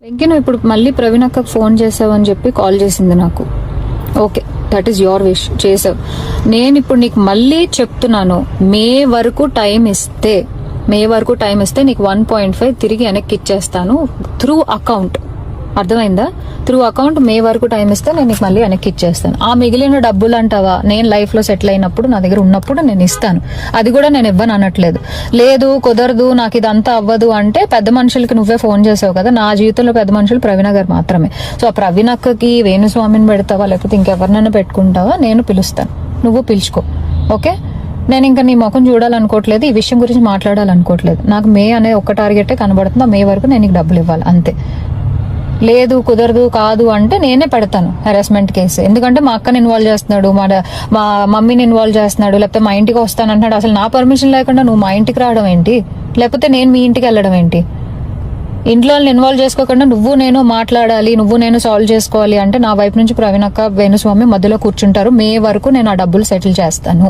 వెంకీ నువ్వు ఇప్పుడు మళ్ళీ ప్రవీణ్ అక్కకు ఫోన్ చేసావని చెప్పి కాల్ చేసింది నాకు. Okay, that is your wish, చేసావు. నేను ఇప్పుడు నీకు మళ్ళీ చెప్తున్నాను, మే వరకు టైం ఇస్తే నీకు 1.5 తిరిగి వెనక్కి ఇచ్చేస్తాను త్రూ అకౌంట్. అర్థమైందా? త్రూ అకౌంట్ మే వరకు టైం ఇస్తే నేను నీకు మళ్ళీ వెనక్కి ఇచ్చేస్తాను. ఆ మిగిలిన డబ్బులు అంటావా, నేను లైఫ్ లో సెటిల్ అయినప్పుడు నా దగ్గర ఉన్నప్పుడు నేను ఇస్తాను. అది కూడా నేను ఇవ్వను అనట్లేదు. లేదు కుదరదు నాకు ఇదంతా అవ్వదు అంటే పెద్ద మనుషులకి నువ్వే ఫోన్ చేసావు కదా. నా జీవితంలో పెద్ద మనుషులు ప్రవీణ గారు మాత్రమే. సో ఆ ప్రవీణ అక్కకి వేణుస్వామిని పెడతావా లేకపోతే ఇంకెవరినైనా పెట్టుకుంటావా, నేను పిలుస్తాను, నువ్వు పిలుచుకో. ఓకే, నేను ఇంకా నీ ముఖం చూడాలనుకోవట్లేదు, ఈ విషయం గురించి మాట్లాడాలనుకోవట్లేదు. నాకు మే అనే ఒక్క టార్గెటే కనబడుతుంది. ఆ మే వరకు నేను నీకు డబ్బులు ఇవ్వాలి అంతే. లేదు కాదు అంటే నేనే పెడతాను హెరాస్మెంట్ కేసు. ఎందుకంటే మా అక్కని ఇన్వాల్వ్ చేస్తున్నాడు, మా మమ్మీని ఇన్వాల్వ్ చేస్తున్నాడు, లేకపోతే మా ఇంటికి వస్తానంటున్నాడు. అసలు నా పర్మిషన్ లేకుండా నువ్వు మా ఇంటికి రావడం ఏంటి, లేకపోతే నేను మీ ఇంటికి వెళ్ళడం ఏంటి? ఇంట్లో ఇన్వాల్వ్ చేసుకోకుండా నువ్వు నేను మాట్లాడాలి, నువ్వు నేను సాల్వ్ చేసుకోవాలి అంటే నా వైపు నుంచి ప్రవీణ్ అక్క వేణుస్వామి మధ్యలో కూర్చుంటారు. మే వరకు నేను ఆ డబ్బులు సెటిల్ చేస్తాను.